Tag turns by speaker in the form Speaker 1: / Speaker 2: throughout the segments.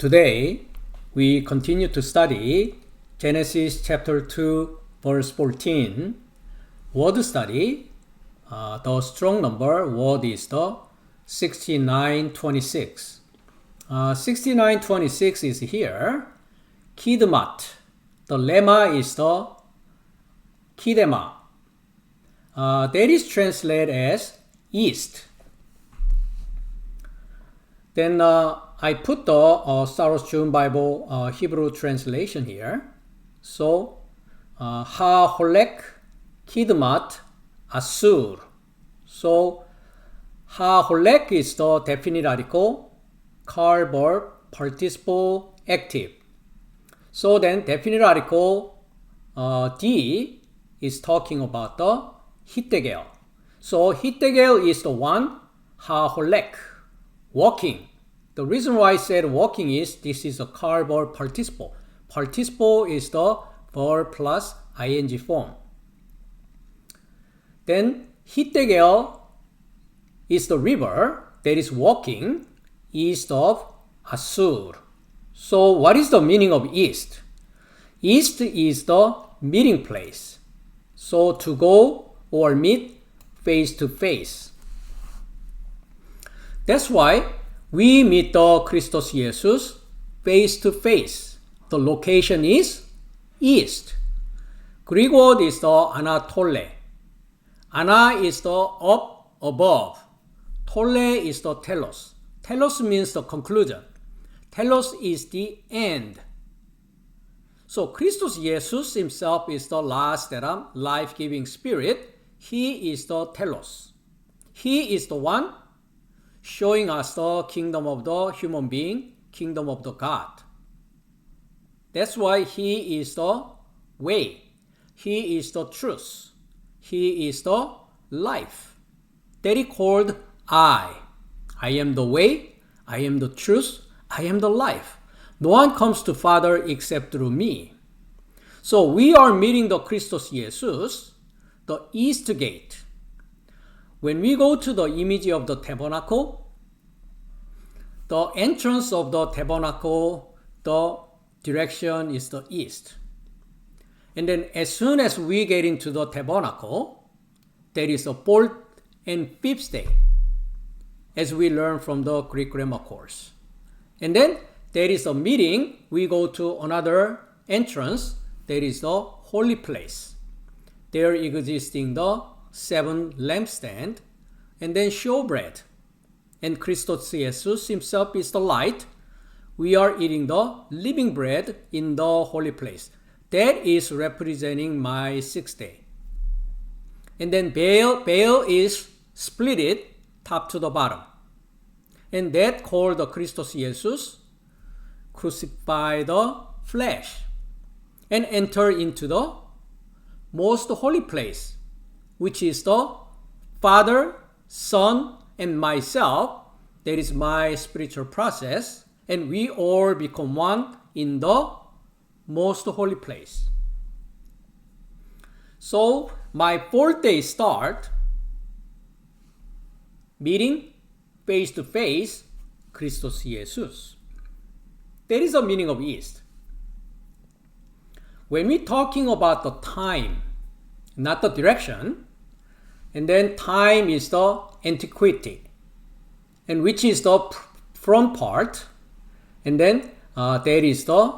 Speaker 1: Today, we continue to study Genesis chapter 2, verse 14. Word study. The strong number word is the 6926. 6926 is here. Kidmat. The lemma is the Kidema. That is translated as east. Then I put the Stauros Jun Bible Hebrew translation here. So, Ha-holek Kidmat Asur. So, Ha-holek is the definite article, car, verb, participle, active. So then, definite article D is talking about the hittegel. So, hittegel is the one, Ha-holek, walking. The reason why I said walking is this is a car, verb, participle. Participle is the verb plus ing form. Then hittegel is the river that is walking east of Assur. So what is the meaning of east? East is the meeting place. So to go or meet face to face. That's why we meet the Christos Jesus face to face. The location is east. Greek word is the Anatole. Ana is the up, above. Tole is the telos. Telos means the conclusion. Telos is the end. So Christos Jesus himself is the last Adam, life-giving spirit. He is the telos. He is the one showing us the kingdom of the human being, kingdom of the God. That's why he is the way. He is the truth. He is the life. That is called I. I am the way. I am the truth. I am the life. No one comes to Father except through me. So we are meeting the Christos Jesus, the east gate. When we go to the image of the tabernacle, the entrance of the tabernacle, the direction is the east. And then as soon as we get into the tabernacle, there is a fourth and fifth day, as we learn from the Greek grammar course. And then there is a meeting, we go to another entrance, there is the holy place. There existing the 7 lampstand, and then showbread. And Christos Jesus himself is the light. We are eating the living bread in the holy place. That is representing my 6th day. And then veil is split it top to the bottom. And that called the Christos Jesus crucify the flesh and enter into the most holy place, which is the Father, Son, and myself. That is my spiritual process. And we all become one in the most holy place. So my 4th day start meeting face to face Christos Jesus. That is the meaning of East. When we're talking about the time, not the direction, and then time is the antiquity, and which is the front part, and then there is the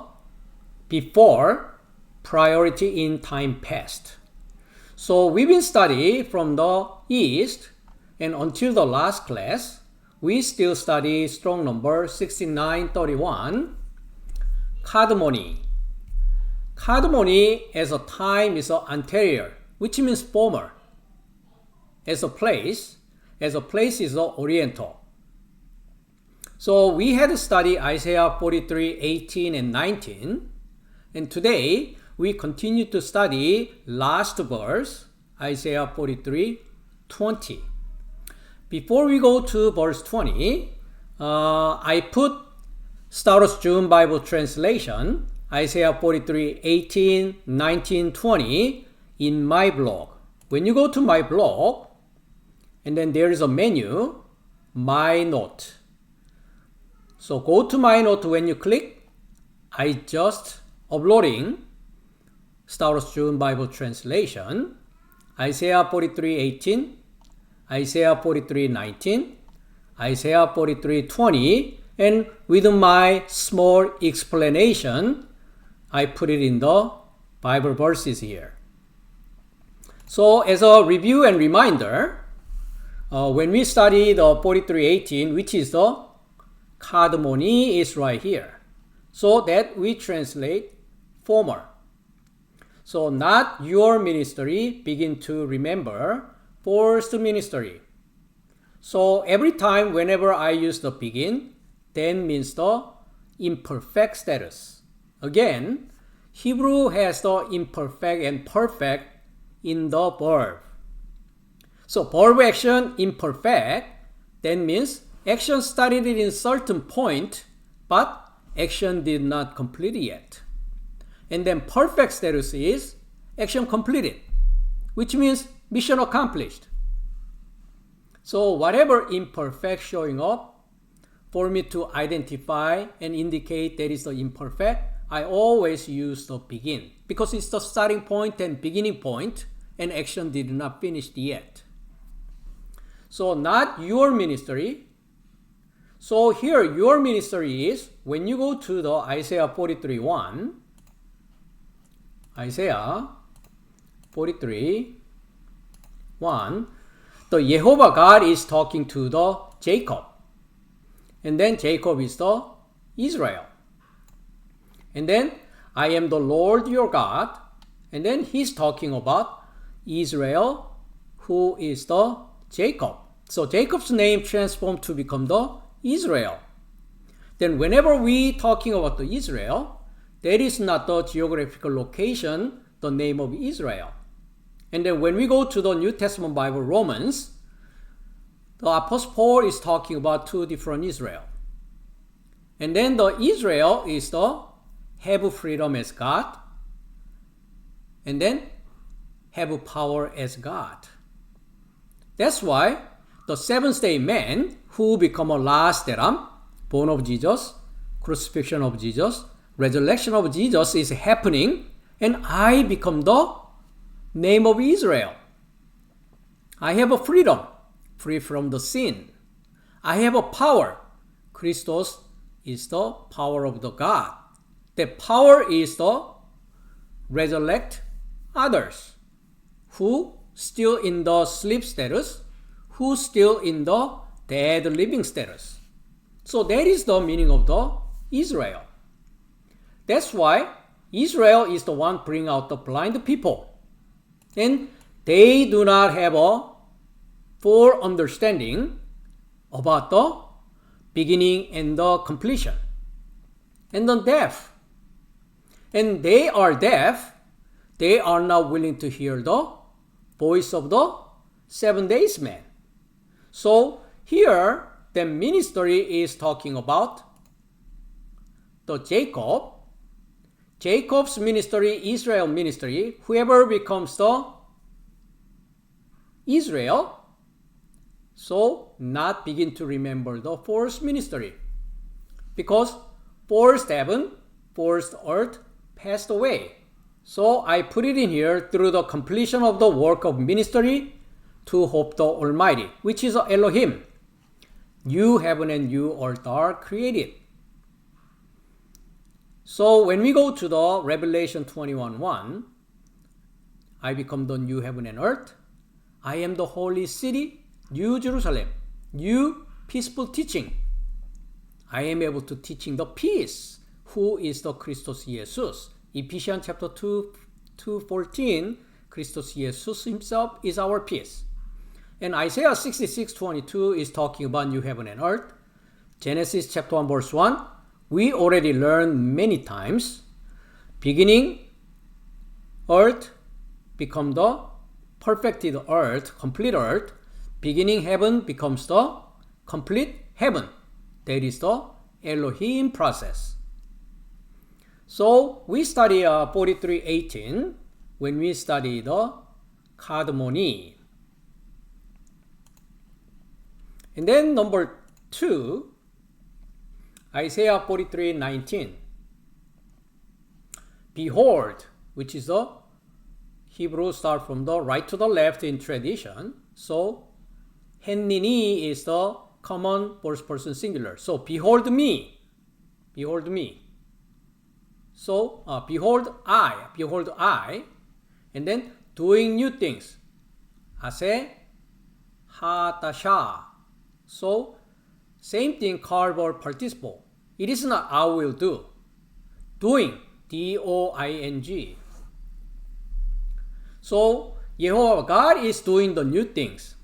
Speaker 1: before, priority in time past. So we've been studying from the east, and until the last class, we still study strong number 6931, Kadmoni. Kadmoni as a time is anterior, which means former. As a place is oriental. So we had to study Isaiah 43, 18 and 19. And today we continue to study last verse, Isaiah 43, 20. Before we go to verse 20, I put Stauros Jun Bible translation, Isaiah 43, 18, 19, 20 in my blog. When you go to my blog, and then there is a menu, my note. So go to my note when you click. I just uploading Stauros Jun Bible translation. Isaiah 43:18, Isaiah 43:19, Isaiah 43:20, and with my small explanation, I put it in the Bible verses here. So as a review and reminder, when we study the 43:18, which is the cardamony, is right here. So that we translate former. So not your ministry, begin to remember first ministry. So every time whenever I use the begin, then means the imperfect status. Again, Hebrew has the imperfect and perfect in the verb. So verb action imperfect, that means action started in certain point, but action did not complete yet. And then perfect status is action completed, which means mission accomplished. So whatever imperfect showing up, for me to identify and indicate that is the imperfect, I always use the begin because it's the starting point and beginning point, and action did not finish yet. So not your ministry. So here your ministry is when you go to the Isaiah 43:1, Isaiah 43:1, the Jehovah God is talking to the Jacob. And then Jacob is the Israel. And then I am the Lord your God. And then he's talking about Israel, who is the Jacob. So Jacob's name transformed to become the Israel. Then whenever we talking about the Israel, that is not the geographical location, the name of Israel. And then when we go to the New Testament Bible, Romans, the Apostle Paul is talking about two different Israel. And then the Israel is the have freedom as God, and then have power as God. That's why the seventh-day man who become a last Adam, born of Jesus, crucifixion of Jesus, resurrection of Jesus is happening, and I become the name of Israel. I have a freedom, free from the sin. I have a power. Christos is the power of the God. The power is the resurrect others who still in the sleep status, who still in the dead living status. So that is the meaning of the Israel. That's why Israel is the one bring out the blind people. And they do not have a full understanding about the beginning and the completion. And the deaf. And they are deaf. They are not willing to hear the voice of the 7 days man. So here the ministry is talking about the Jacob. Jacob's ministry, Israel ministry, whoever becomes the Israel, so not begin to remember the first ministry. Because first heaven, first earth passed away. So I put it in here through the completion of the work of ministry to hope the Almighty, which is Elohim. New heaven and new earth are created. So when we go to the Revelation 21:1, I become the new heaven and earth. I am the holy city, New Jerusalem, new peaceful teaching. I am able to teaching the peace, who is the Christos Jesus. Ephesians chapter 2:14, Christos Jesus himself is our peace. And Isaiah 66:22 is talking about new heaven and earth. Genesis chapter 1 verse 1, we already learned many times. Beginning earth become the perfected earth, complete earth. Beginning heaven becomes the complete heaven. That is the Elohim process. So we study 43:18 when we study the cardamony. And then number 2, Isaiah 43:19. Behold, which is the Hebrew start from the right to the left in tradition. So 헨니니 is the common first person singular. So behold me. Behold me. So behold I, and then doing new things. 아세 하다샤. So same thing, carb or participle. It is not I will do. Doing, D-O-I-N-G. So Yehovah God is doing the new things.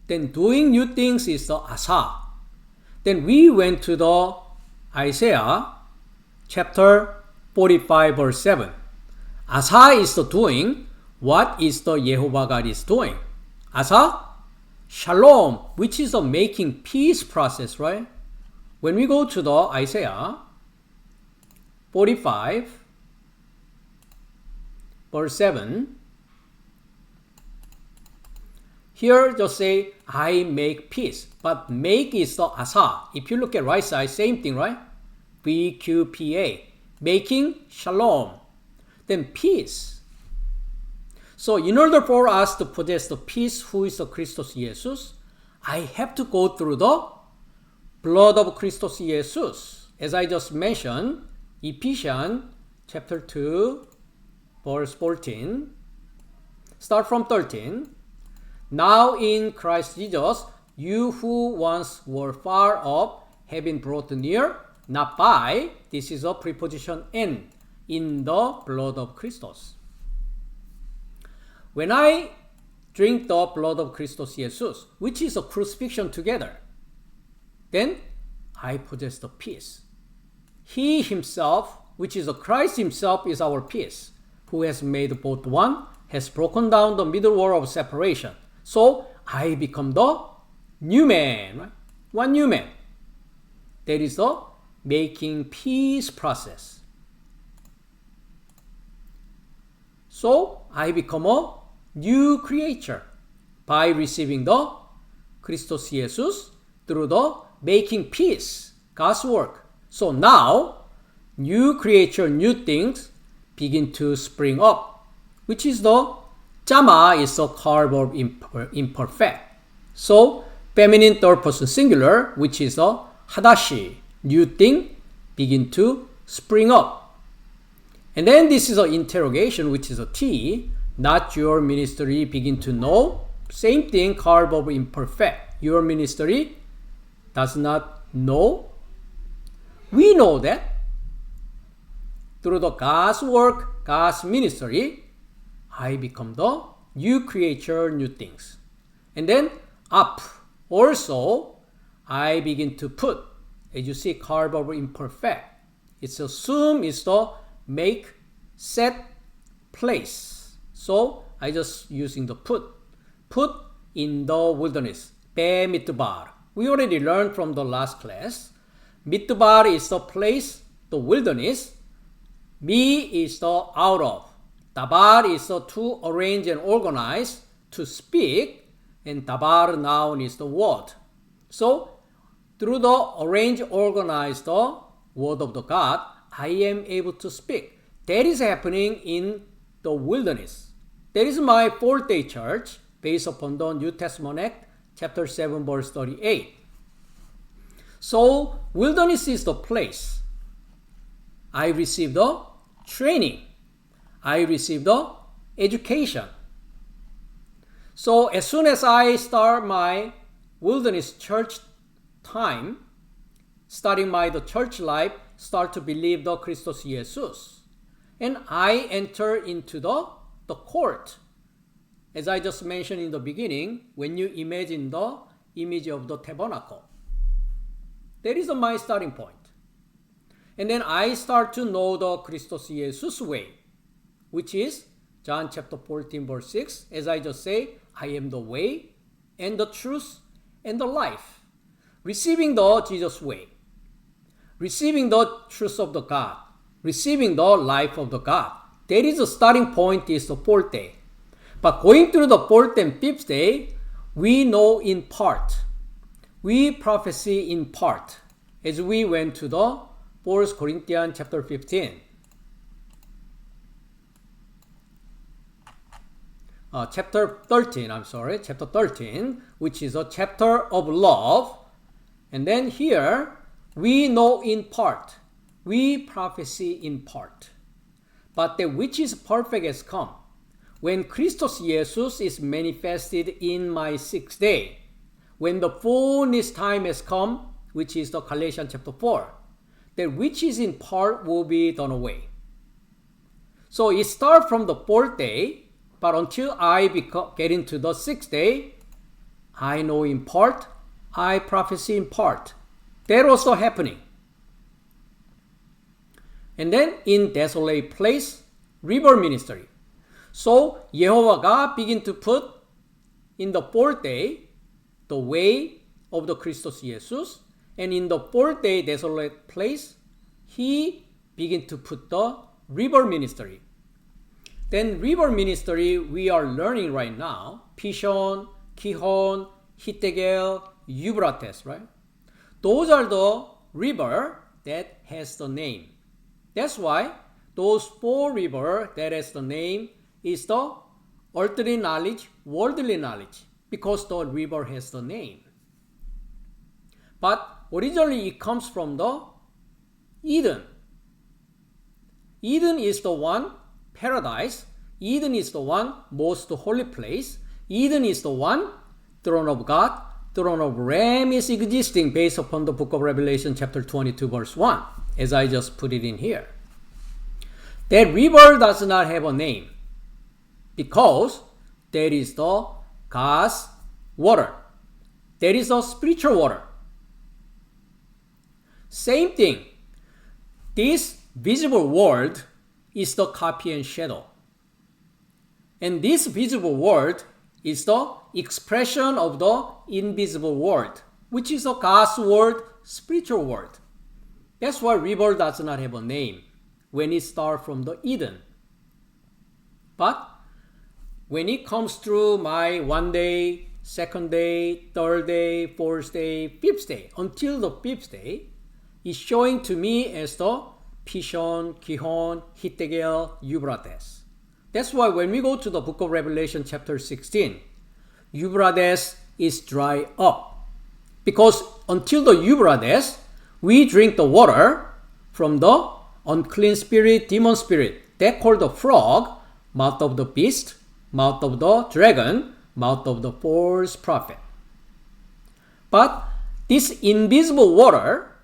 Speaker 1: Then doing new things is the asa. Then we went to the Isaiah chapter 45 verse 7. Asa is the doing. What is the Yehovah God is doing? Asa? Shalom, which is the making peace process, right? When we go to the Isaiah 45 verse 7, here just say, I make peace. But make is the asa. If you look at right side, same thing, right? BQPA. Making shalom. Then peace. So in order for us to possess the peace, who is the Christos Jesus, I have to go through the blood of Christos Jesus. As I just mentioned, Ephesians chapter 2, verse 14. Start from 13. Now in Christ Jesus, you who once were far off have been brought near, not by, this is a preposition in the blood of Christos. When I drink the blood of Christos Jesus, which is a crucifixion together, then I possess the peace. He himself, which is Christ himself, is our peace, who has made both one, has broken down the middle wall of separation. So I become the new man, right? One new man. That is the making peace process. So I become a new creature by receiving the Christos Jesus through the making peace, God's work. So now, new creature, new things begin to spring up, which is the Jama is the carb of imperfect. So feminine third person singular, which is the hadashi, new thing, begin to spring up. And then this is an interrogation, which is a T, not your ministry begin to know. Same thing, carb of imperfect. Your ministry does not know. We know that through the God's work, God's ministry, I become the new creature, new things. And then up, also, I begin to put, as you see, carb over imperfect. It's assume, it's the make, set, place. So I just using the put in the wilderness. Be mitbar. We already learned from the last class. Mitbar is the place, the wilderness. Mi is the out of. Dabar is the to arrange and organize, to speak. And dabar noun is the word. So through the arrange, organize the word of the God, I am able to speak. That is happening in the wilderness. That is my fourth day church based upon the New Testament Act, chapter 7, verse 38. So wilderness is the place. I received the training. I received the education. So as soon as I start my wilderness church time, starting the church life, start to believe the Christos Jesus. And I enter into the court. As I just mentioned in the beginning, when you imagine the image of the tabernacle. That is my starting point. And then I start to know the Christos Jesus way, which is John chapter 14 verse 6. As I just say, I am the way and the truth and the life. Receiving the Jesus way. Receiving the truth of the God. Receiving the life of the God. That is the starting point, is the fourth day. But going through the fourth and fifth day, we know in part. We prophesy in part. As we went to the 1 Corinthians chapter 15. Chapter 13, which is a chapter of love. And then here, we know in part, we prophesy in part. But that which is perfect has come, when Christos Jesus is manifested in my sixth day, when the fullness time has come, which is the Galatians chapter 4, that which is in part will be done away. So it starts from the fourth day, but until I get into the sixth day, I know in part, I prophesy in part. That also happening. And then in desolate place, river ministry. So 여호와가 begin to put in the fourth day the way of the Christos Jesus, and in the fourth day desolate place, he begin to put the river ministry. Then river ministry we are learning right now, Pishon, Gihon, Hittegel, Euphrates, right? Those are the river that has the name. That's why those four rivers that has the name is the earthly knowledge, worldly knowledge, because the river has the name. But originally it comes from the Eden. Eden is the one paradise. Eden is the one most holy place. Eden is the one throne of God. Throne of Ram is existing based upon the book of Revelation chapter 22 verse 1, as I just put it in here. That river does not have a name because there is the God's water. There is the spiritual water. Same thing. This visible world is the copy and shadow. And this visible world is the expression of the invisible world, which is the God's word, spiritual world. That's why river does not have a name when it starts from the Eden. But when it comes through my 1 day, second day, third day, fourth day, fifth day, until the fifth day, it's showing to me as the Pishon, Gihon, Hittegel, Euphrates. That's why when we go to the book of Revelation chapter 16, Euphrates is dry up. Because until the Euphrates, we drink the water from the unclean spirit, demon spirit. That called the frog, mouth of the beast, mouth of the dragon, mouth of the false prophet. But this invisible water,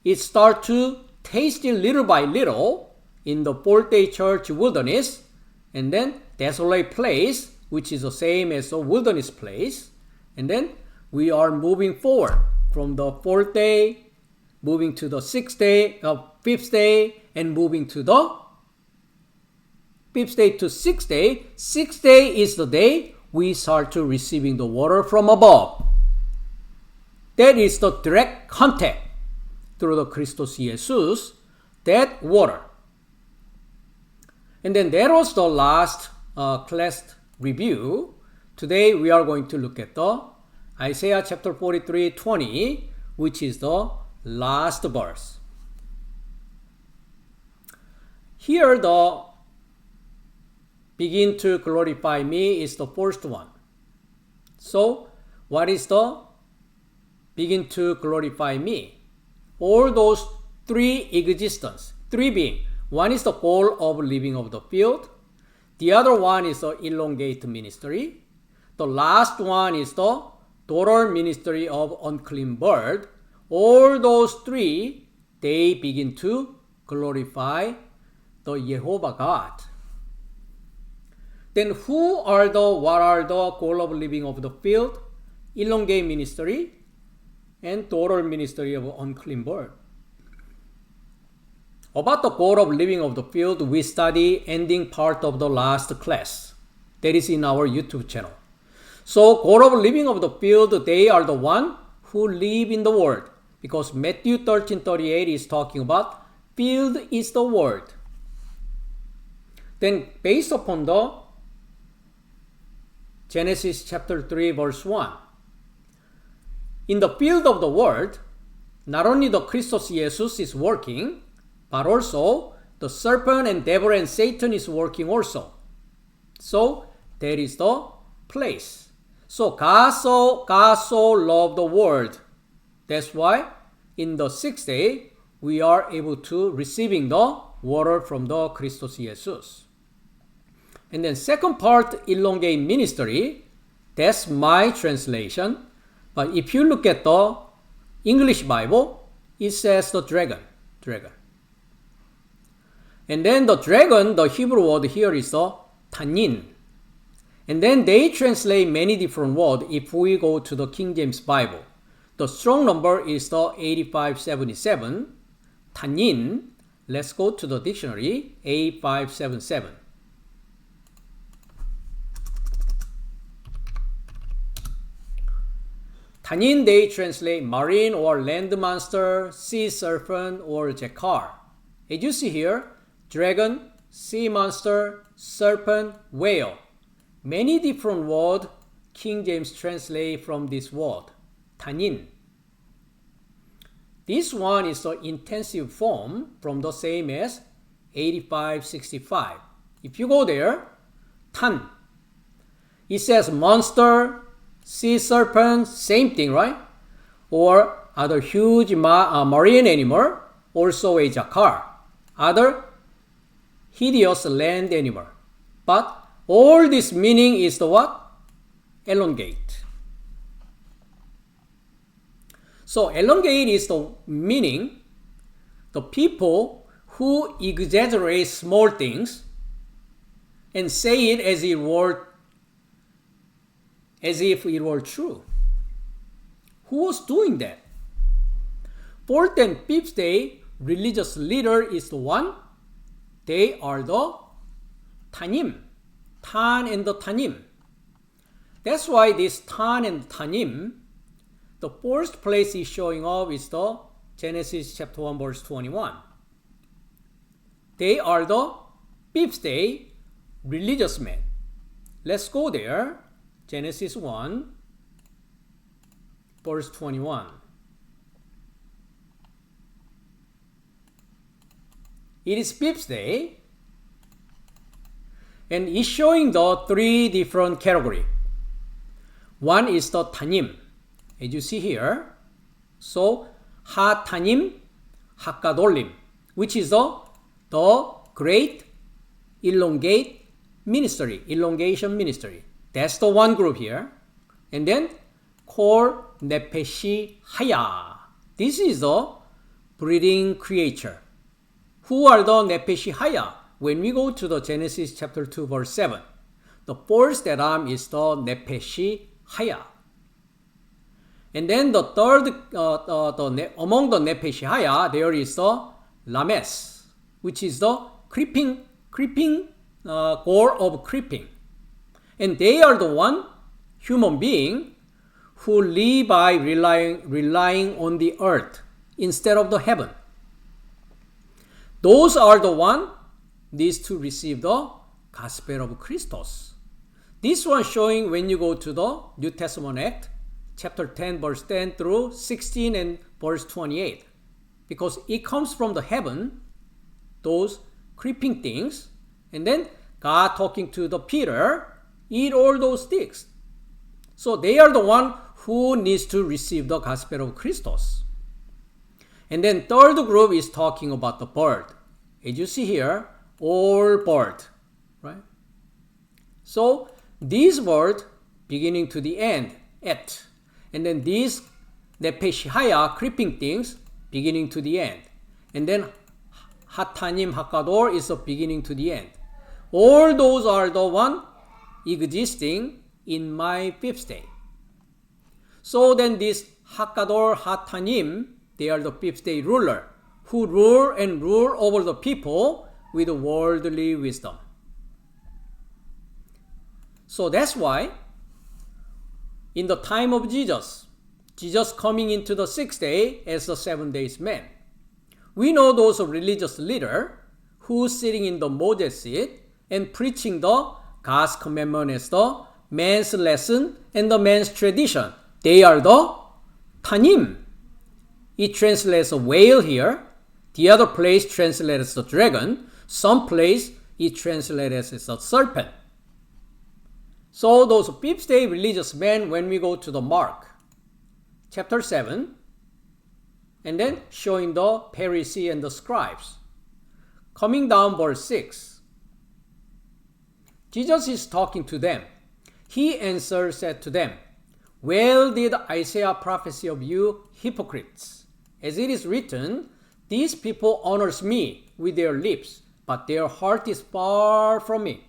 Speaker 1: it starts to taste it little by little in the fourth day church wilderness, and then desolate place, which is the same as the wilderness place. And then we are moving forward from the fourth day, moving to the fifth day, and moving to the fifth day to sixth day. Sixth day is the day we start to receiving the water from above. That is the direct contact through the Christos Jesus, that water. And then that was the last class review. Today we are going to look at the Isaiah chapter 43:20, which is the last verse. Here the begin to glorify me is the first one. So what is the begin to glorify me? All those three existence, three being. One is the goal of living of the field. The other one is the elongate ministry. The last one is the daughter ministry of unclean bird. All those three, they begin to glorify the Jehovah God. Then what are the goal of living of the field? Elongate ministry and daughter ministry of unclean bird. About the goal of living of the field, we study ending part of the last class. That is in our YouTube channel. So goal of living of the field, they are the one who live in the world. Because Matthew 13:38 is talking about field is the world. Then based upon the Genesis chapter 3 verse 1. In the field of the world, not only the Christos Jesus is working, but also the serpent and devil and Satan is working also. So that is the place. So God so loved the world. That's why in the sixth day we are able to receiving the water from the Christos Jesus. And then second part, elongate ministry. That's my translation. But if you look at the English Bible, it says the dragon. And then the dragon, the Hebrew word here is the tanin. And then they translate many different words if we go to the King James Bible. The strong number is the 8577. Tanin. Let's go to the dictionary, 8577. Tanin, they translate marine or land monster, sea serpent, or jackal. As you see here, dragon, sea monster, serpent, whale. Many different words King James translate from this word, tanin. This one is the intensive form from the same as 8565. If you go there, tan. It says monster, sea serpent, same thing, right? Or other huge marine animal, also a jackal. Other hideous land animal. But all this meaning is the what? Elongate. So elongate is the meaning, the people who exaggerate small things and say it as if it were true. Who was doing that? Fourth and fifth day religious leader is the one. They are the tanim. Tan and the tanim. That's why this tan and tanim, the first place is showing up is the Genesis chapter 1 verse 21. They are the fifth day religious men. Let's go there. Genesis 1 verse 21. It is fifth day and it's showing the three different categories. One is the tanim, as you see here. So ha-tanim, ha-gadolim, which is the great elongation ministry. That's the one group here. And then kol nepeshi haya. This is the breathing creature. Who are the nepeshi haya? When we go to the Genesis chapter 2 verse 7, the first Adam is the nepeshi haya. And then the third, among the nepeshi haya, there is the lames, which is the creeping core of creeping. And they are the one human being who live by relying on the earth instead of the heaven. Those are the one needs to receive the gospel of Christos. This one showing when you go to the New Testament Act, chapter 10, verse 10 through 16 and verse 28. Because it comes from the heaven, those creeping things, and then God talking to the Peter, eat all those things. So they are the one who needs to receive the gospel of Christos. And then third group is talking about the bird. As you see here, all bird, right? So this word beginning to the end, et. And then these nepeshihaya, creeping things, beginning to the end. And then hatanim, hakador is the beginning to the end. All those are the one existing in my fifth day. So then this hakador, hatanim, they are the fifth day ruler who rule over the people with worldly wisdom. So that's why in the time of Jesus coming into the sixth day as the 7 days man, we know those religious leader who sitting in the Moses seat and preaching the God's commandment as the man's lesson and the man's tradition. They are the tanim. it translates a whale here. The other place translates the dragon. Some place it translates as a serpent. So those fifth day religious men, when we go to the Mark chapter 7, and then showing the Pharisee and the scribes. Coming down verse 6, Jesus is talking to them. He answered, said to them, well did Isaiah prophesy of you hypocrites. As it is written, these people honors me with their lips, but their heart is far from me.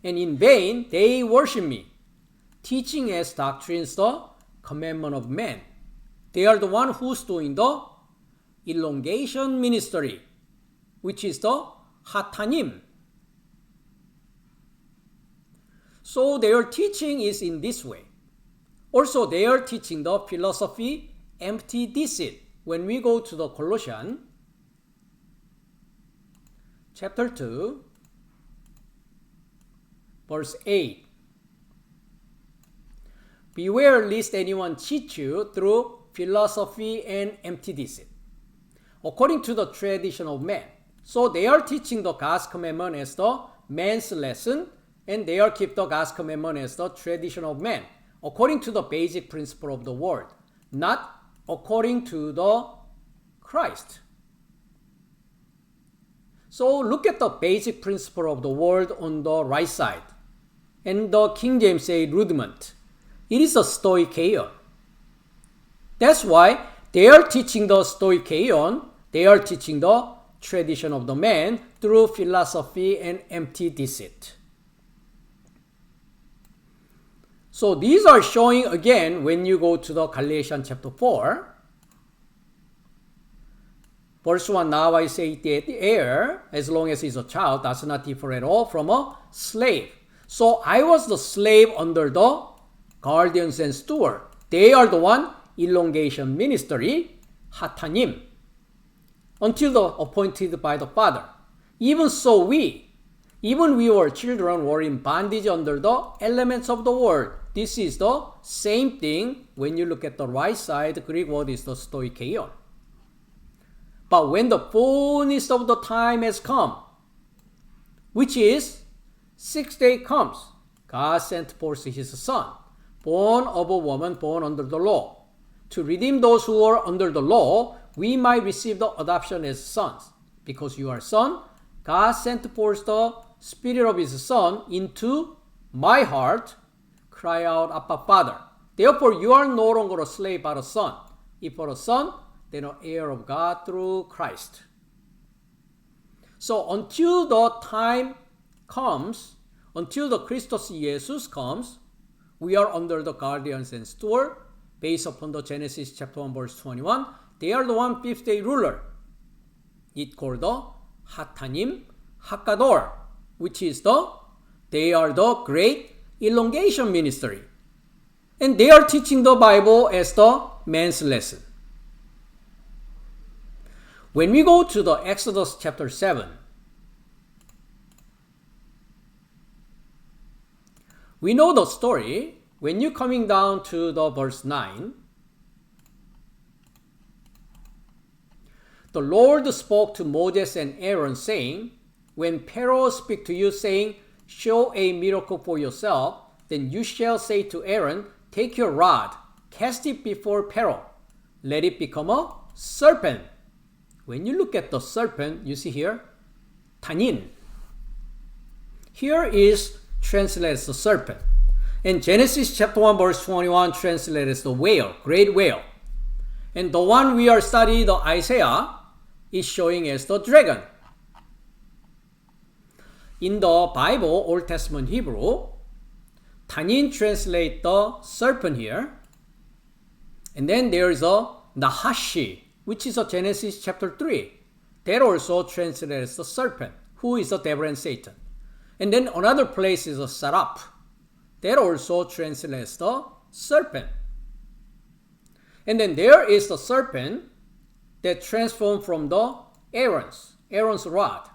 Speaker 1: And in vain they worship me, teaching as doctrines the commandment of men. They are the one who's doing the elongation ministry, which is the hatanim. So their teaching is in this way. Also, they are teaching the philosophy, empty deceit. When we go to the Colossians, chapter 2, verse 8. Beware lest anyone cheat you through philosophy and empty deceit, according to the tradition of men. So they are teaching the God's commandment as the man's lesson, and they are keep the God's commandment as the tradition of man, according to the basic principle of the word, not according to the Christ. So look at the basic principle of the word on the right side. And the King James say rudiment. It is a stoicheon. That's why they are teaching the stoicheon. They are teaching the tradition of the man through philosophy and empty deceit. So these are showing again when you go to the Galatians chapter 4. Verse 1, now I say that the heir, as long as he's a child, does not differ at all from a slave. So I was the slave under the guardians and steward. They are the one elongation ministry, hatanim, until the appointed by the Father. Even so we were children, were in bondage under the elements of the world. This is the same thing when you look at the right side. The Greek word is the stoicheon. But when the fullness of the time has come, which is 6th day comes, God sent forth his Son, born of a woman, born under the law, to redeem those who are under the law, we might receive the adoption as sons. Because you are son, God sent forth the Spirit of his Son into my heart, cry out, Abba, Father. Therefore, you are no longer a slave, but a son. If you are a son, then an heir of God through Christ. So until the time comes, until the Christos Jesus comes, we are under the guardians and steward, based upon the Genesis chapter 1 verse 21. They are the one fifth day ruler. It called the Hatanim Hakador, which is they are the great elongation ministry. And they are teaching the Bible as the man's lesson. When we go to the Exodus chapter 7, we know the story. When you're coming down to the verse 9, the Lord spoke to Moses and Aaron, saying, when Pharaoh speak to you, saying, show a miracle for yourself, then you shall say to Aaron, take your rod, cast it before Pharaoh, let it become a serpent. When you look at the serpent, you see here, tanin. Here is translated as the serpent. And Genesis chapter 1 verse 21 translated as the whale, great whale. And the one we are studying, the Isaiah, is showing as the dragon. In the Bible, Old Testament Hebrew, tanin translate the serpent here. And then there is a Nahashi, which is a Genesis chapter 3. That also translated as the serpent, who is the devil and Satan. And then another place is a Sarap. That also translates the serpent. And then there is the serpent that transformed from the Aaron's rod.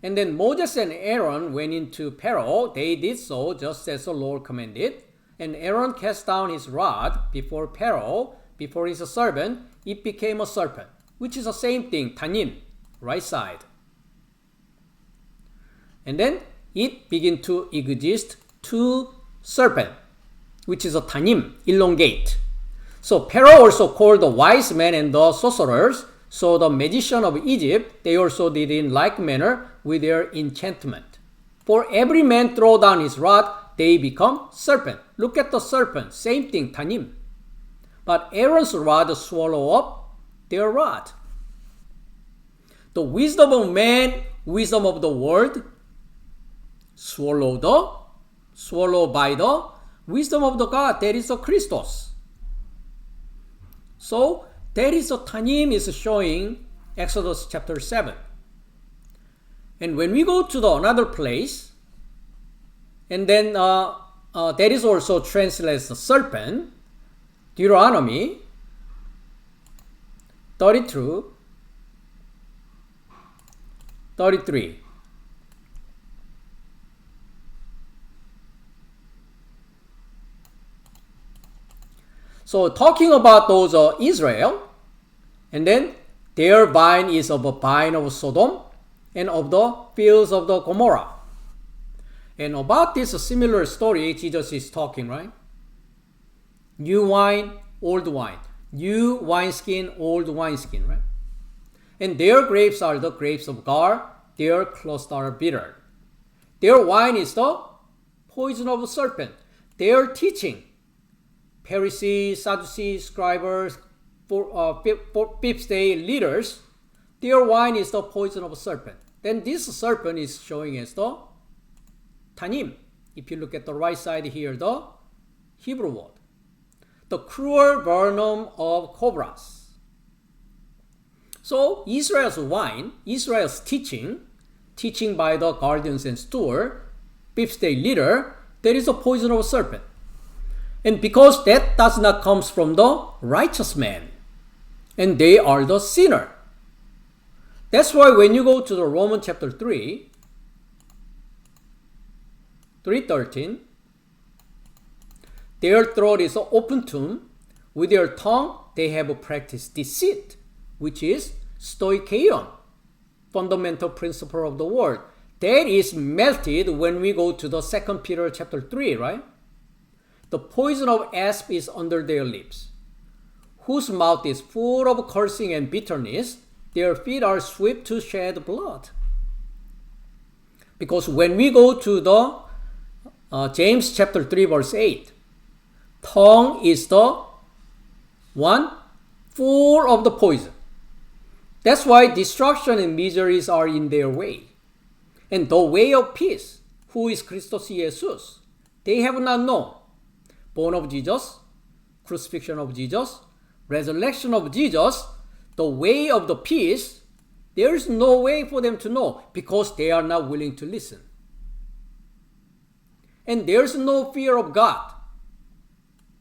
Speaker 1: And then Moses and Aaron went into Pharaoh. They did so just as the Lord commanded. And Aaron cast down his rod before Pharaoh. before it's a serpent, it became a serpent, which is the same thing, tanim, right side. And then it begin to exist to serpent, which is a tanim, elongate. So Pharaoh also called the wise men and the sorcerers, so the magician of Egypt, they also did in like manner with their enchantment. For every man throw down his rod, they become serpent. Look at the serpent, same thing, tanim. But Aaron's rod swallow up their rod. The wisdom of man, wisdom of the world, swallowed by the wisdom of the God, that is the Christos. So that is the tanim is showing Exodus chapter 7. And when we go to the another place, and then that is also translated as the serpent, Deuteronomy 32, 33. So talking about those Israel, and then their vine is of a vine of Sodom and of the fields of the Gomorrah. And about this similar story, Jesus is talking, right? New wine, old wine. New wineskin, old wineskin, right? And their grapes are the grapes of God. Their clusters are bitter. Their wine is the poison of a serpent. Their teaching, Pharisees, Sadducees, scribes, fifth day leaders, their wine is the poison of a serpent. Then this serpent is showing as the tanim. If you look at the right side here, the Hebrew word. The cruel venom of cobras. So Israel's wine, Israel's teaching by the guardians and steward, fifth day leader, there is a poison of a serpent. And because that does not come from the righteous man, and they are the sinner. That's why when you go to the Romans chapter 3, 3:13, their throat is an open tomb. With their tongue, they have practiced deceit, which is stoicheion, fundamental principle of the word. That is melted when we go to the 2 Peter chapter 3, right? The poison of asp is under their lips, whose mouth is full of cursing and bitterness. Their feet are swift to shed blood. Because when we go to the James chapter 3 verse 8, tongue is the one full of the poison. That's why destruction and miseries are in their way. And the way of peace, who is Christos Jesus, they have not known. Born of Jesus, crucifixion of Jesus, resurrection of Jesus, the way of the peace, there is no way for them to know because they are not willing to listen. And there is no fear of God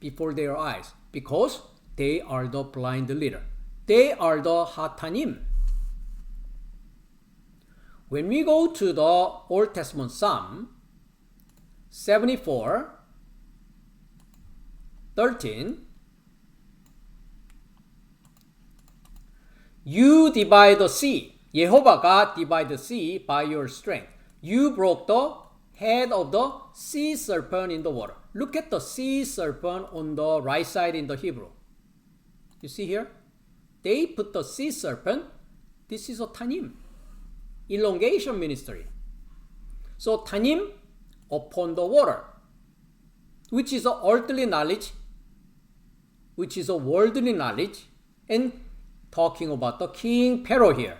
Speaker 1: before their eyes because they are the blind leader. They are the hatanim. When we go to the Old Testament Psalm 74, 13, you divide the sea. Jehovah God divide the sea by your strength. You broke the head of the sea serpent in the water. Look at the sea serpent on the right side in the Hebrew. You see here? They put the sea serpent. This is a tanim. Elongation ministry. So tanim upon the water, which is a earthly knowledge, which is a worldly knowledge, and talking about the king Pharaoh here.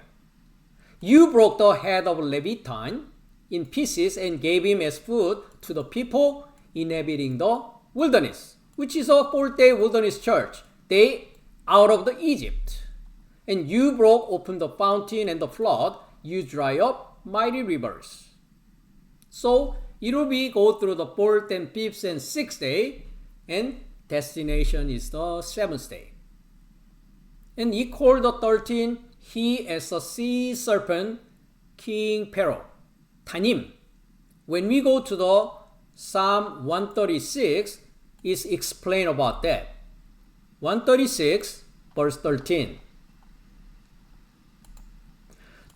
Speaker 1: You broke the head of Leviathan in pieces and gave him as food to the people inhabiting the wilderness, which is a 4-day wilderness church. They out of the Egypt. And you broke open the fountain and the flood. You dry up mighty rivers. So it will be go through the 4th and 5th and 6th day, and destination is the 7th day. And he called the 13th, he as a sea serpent, King Pharaoh, Tanim. When we go to the Psalm 136, is explained about that. 136 verse 13.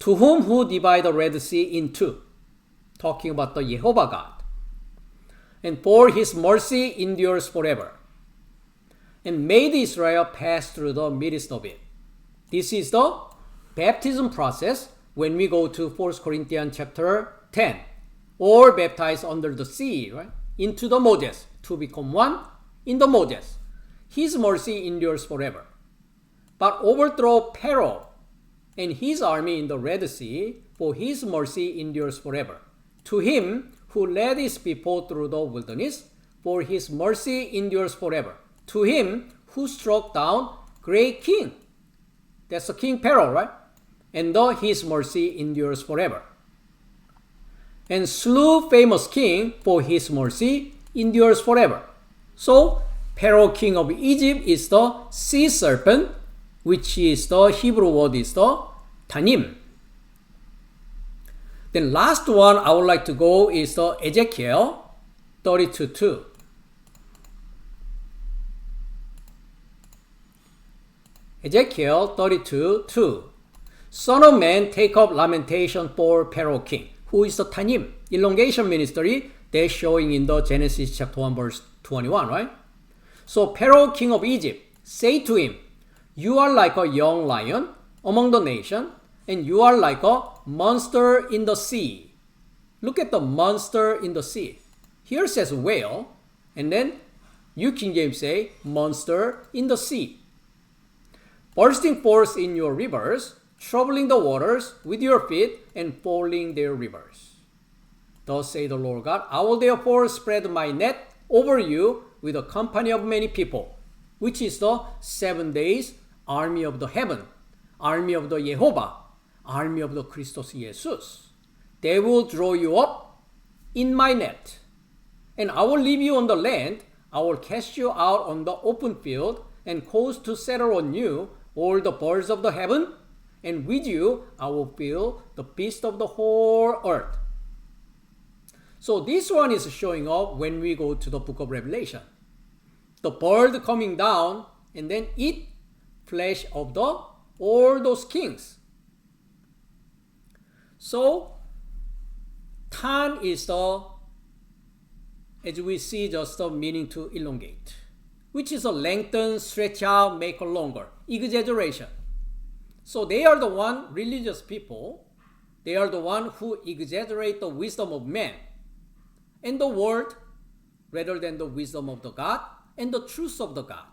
Speaker 1: To whom who divide the Red Sea in two, talking about the Jehovah God. And for his mercy endures forever, and made Israel pass through the midst of it. This is the baptism process when we go to 1 Corinthians chapter 10, or baptized under the sea, right? Into the Moses, to become one in the Moses. His mercy endures forever. But overthrow Pharaoh and his army in the Red Sea, for his mercy endures forever. To him who led his people through the wilderness, for his mercy endures forever. To him who struck down great king. That's the King Pharaoh, right? And his mercy endures forever. And slew famous king, for his mercy endures forever. So, Pharaoh king of Egypt is the sea serpent, which is the Hebrew word is the tanim. Then last one I would like to go is the Ezekiel 32:2. Ezekiel 32:2. Son of man, take up lamentation for Pharaoh king, who is the tanim, elongation ministry they're showing in the Genesis chapter 1 verse 21, right? So Pharaoh king of Egypt, say to him, you are like a young lion among the nation, and you are like a monster in the sea. Look at the monster in the sea. Here it says whale, and then you King James say monster in the sea. Bursting forth in your rivers, troubling the waters with your feet, and falling their rivers. Thus say the Lord God, I will therefore spread my net over you with a company of many people, which is the 7 days army of the heaven, army of the Jehovah, army of the Christos Jesus. They will draw you up in my net, and I will leave you on the land. I will cast you out on the open field, and cause to settle on you all the birds of the heaven, and with you I will fill the beasts of the whole earth. So this one is showing up when we go to the book of Revelation. The bird coming down and then eat flesh of all those kings. So tan is the, as we see, just the meaning to elongate, which is a lengthen, stretch out, make longer, exaggeration. So they are the one, religious people, they are the one who exaggerate the wisdom of man and the world rather than the wisdom of the God and the truth of the God.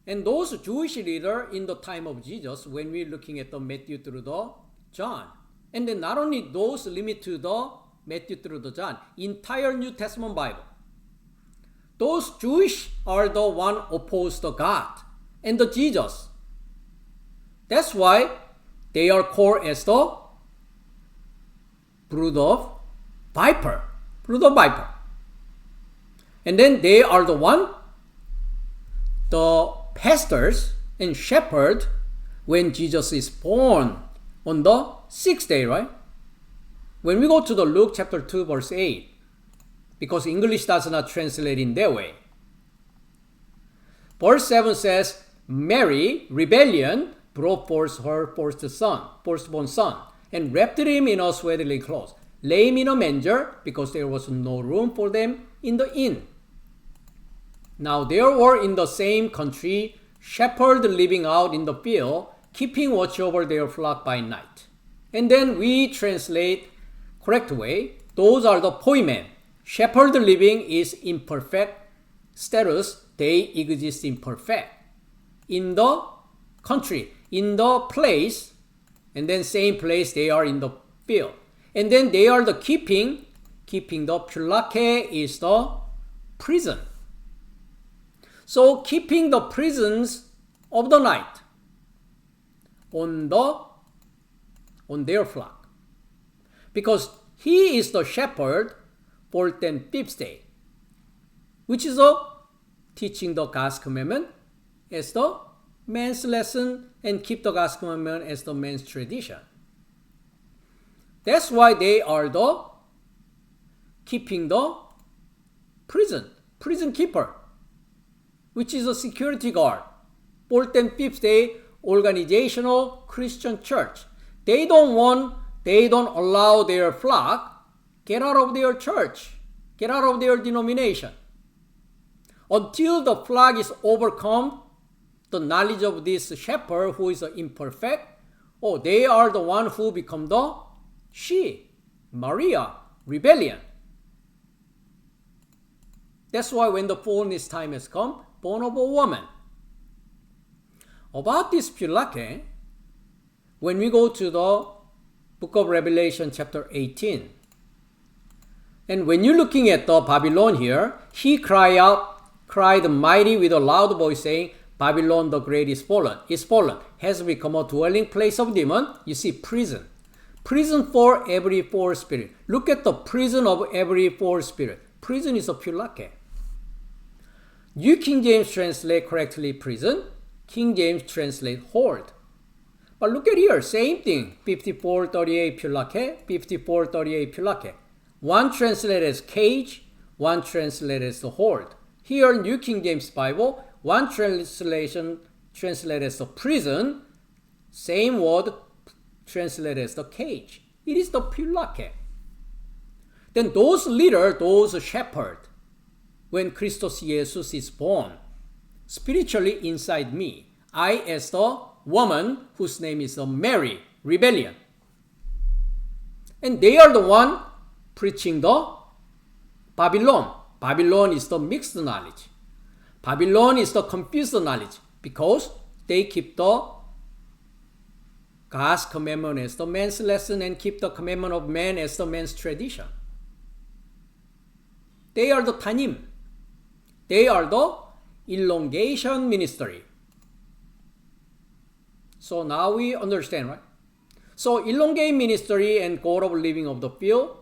Speaker 1: And those Jewish leaders in the time of Jesus, when we're looking at the Matthew through the John, and then not only those limit to the Matthew through the John, entire New Testament Bible, those Jewish are the one opposed to God and the Jesus. That's why they are called as the brood of viper. Brood of viper. And then they are the one, the pastors and shepherds when Jesus is born on the 6th day, right? When we go to the Luke chapter 2 verse 8, because English does not translate in that way. Verse 7 says, Mary, rebellion, brought forth her firstborn son, and wrapped him in a swaddling cloth, lay him in a manger, because there was no room for them in the inn. Now there were in the same country shepherds living out in the field, keeping watch over their flock by night. And then we translate correct way, those are the poimen. Shepherd living is imperfect status, they exist imperfect. In the country, in the place, and then same place they are in the field. And then they are the keeping the pulake is the prison. So keeping the prisons of the night on their flock. Because he is the shepherd, 4th and 5th day, which is teaching the God's commandment as the man's lesson and keep the God's commandment as the man's tradition. That's why they are the keeping the prison keeper. which is a security guard. Fourth and fifth day, organizational Christian church. They don't allow their flock get out of their church, get out of their denomination. Until the flock is overcome, the knowledge of this shepherd who is imperfect, they are the one who become the Maria, rebellion. That's why when the fullness time has come, born of a woman. About this Pylake, when we go to the book of Revelation chapter 18, and when you're looking at the Babylon here, he cried mighty with a loud voice saying, Babylon the great is fallen, has become a dwelling place of demon. You see, prison for every foul spirit. Look at the prison of every foul spirit. Prison is a Pylake. New King James translate correctly prison. King James translate hold. But look at here, same thing. 5438 Pylake, 5438 Pylake. One translated as cage, one translated as the hold. Here, New King James Bible, one translation translated as the prison, same word translated as the cage. It is the Pylake. Then those leaders, those shepherds, when Christos Jesus is born, spiritually inside me, I as the woman whose name is Mary, rebellion. And they are the one preaching the Babylon. Babylon is the mixed knowledge. Babylon is the confused knowledge because they keep the God's commandment as the man's lesson and keep the commandment of man as the man's tradition. They are the Tanim. They are the elongation ministry. So now we understand, right? So elongate ministry and God of living of the field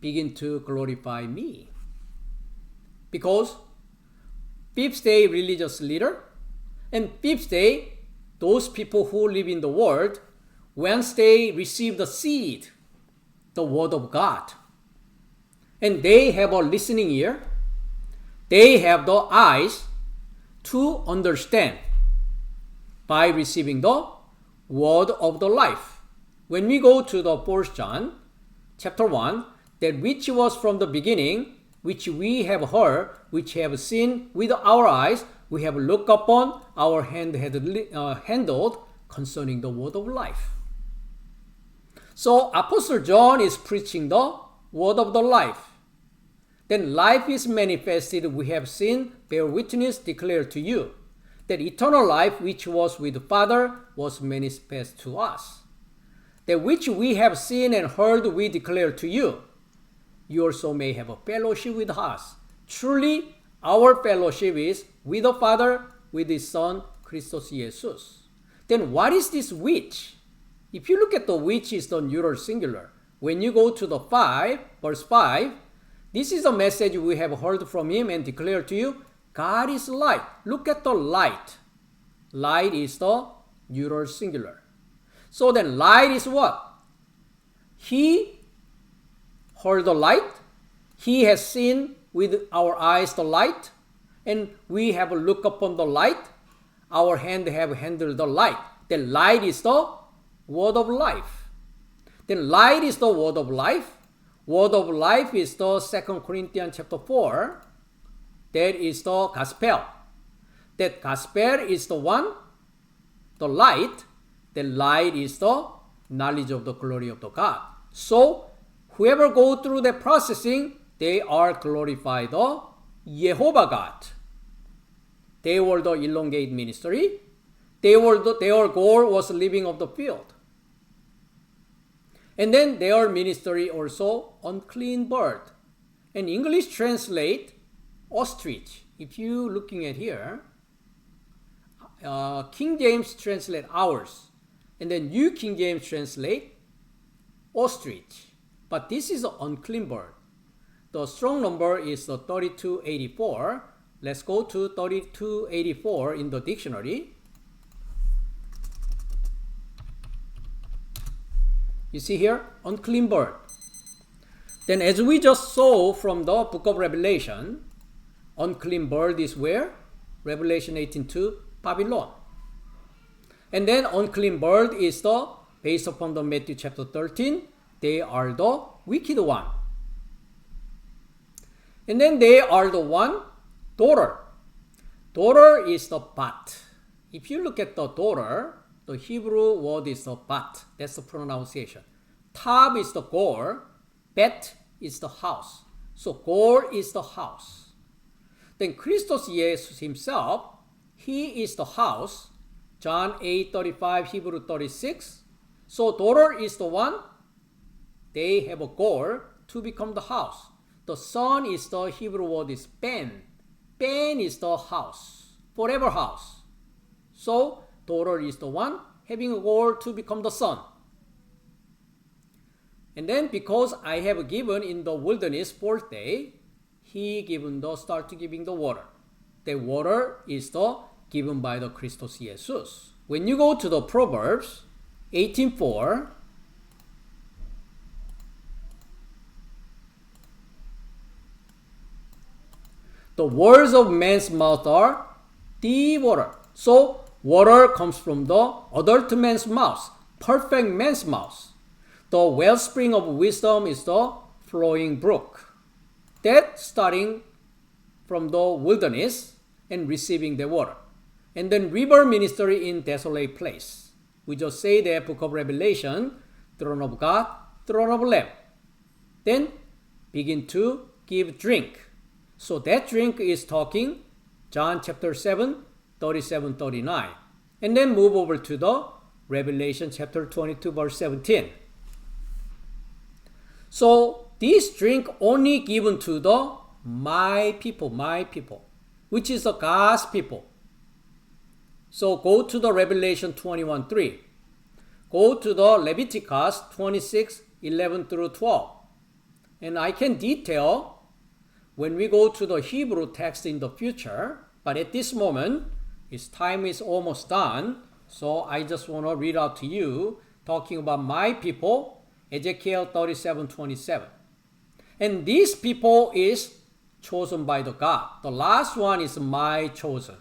Speaker 1: begin to glorify me. Because fifth day religious leader and fifth day those people who live in the world, once they receive the seed, the word of God, and they have a listening ear, they have the eyes to understand by receiving the word of the life. When we go to the 1 John chapter 1, that which was from the beginning, which we have heard, which have seen with our eyes, we have looked upon, our hand had handled concerning the word of life. So Apostle John is preaching the word of the life. Then life is manifested, we have seen, bear witness, declare to you. That eternal life which was with the Father was manifest to us. That which we have seen and heard we declare to you. You also may have a fellowship with us. Truly, our fellowship is with the Father, with His Son, Christos Jesus. Then what is this which? If you look at the which is the neuter singular. When you go to the 5, verse 5, this is a message we have heard from Him and declare to you. God is light. Look at the light. Light is the neuter singular. So then light is what? He heard the light. He has seen with our eyes the light. And we have looked upon the light. Our hand have handled the light. Then light is the word of life. Then light is the word of life. Word of life is the 2 Corinthians chapter 4. That is the gospel. That gospel is the one, the light. The light is the knowledge of the glory of the God. So, whoever go through the processing, they are glorified the Jehovah God. They were the elongate ministry. Their goal was living of the field. And then their ministry also unclean bird. And English translate ostrich. If you looking at here, King James translate ours. And then New King James translate ostrich. But this is an unclean bird. The strong number is the 3284. Let's go to 3284 in the dictionary. You see here, unclean bird. Then as we just saw from the book of Revelation, unclean bird is where? Revelation 18:2, Babylon. And then unclean bird is the, based upon the Matthew chapter 13, they are the wicked one. And then they are the one, daughter. Daughter is the bat. If you look at the daughter, the Hebrew word is the bat. That's the pronunciation. Tab is the goal. Bet is the house. So goal is the house. Then Christos Jesus himself, he is the house. John 8:35, Hebrew 36. So daughter is the one. They have a goal to become the house. The son is the Hebrew word is ben. Ben is the house, forever house. So daughter is the one having a goal to become the son. And then because I have given in the wilderness 4th day, he given the start to giving the water. The water is the given by the Christos Jesus. When you go to the Proverbs 18:4, the words of man's mouth are the water. So water comes from the adult man's mouth, perfect man's mouth. The wellspring of wisdom is the flowing brook. That starting from the wilderness and receiving the water. And then river ministry in desolate place. We just say the book of Revelation, throne of God, throne of Lamb. Then begin to give drink. So that drink is talking John chapter 7, 37, 39. And then move over to the Revelation chapter 22, verse 17. So this drink only given to the my people, which is the God's people. So go to the Revelation 21:3. Go to the Leviticus 26:11 through 12. And I can detail when we go to the Hebrew text in the future, but at this moment, its time is almost done. So I just want to read out to you, talking about my people, Ezekiel 37:27. And these people is chosen by the God. The last one is my chosen.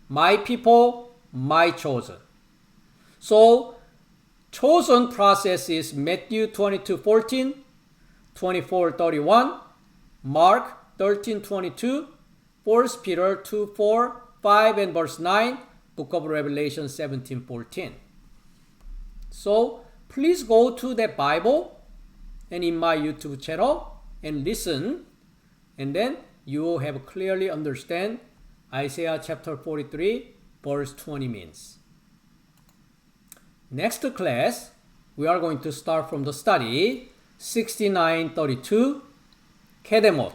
Speaker 1: My people, my chosen. So chosen process is Matthew 22:14, 24:31, Mark 13:22, 1 Peter 2:4, 5 and verse 9, Book of Revelation 17:14. So please go to that Bible and in my YouTube channel and listen, and then you will have clearly understand Isaiah chapter 43 verse 20 means. Next class, we are going to start from the study 6932 Kedemoth.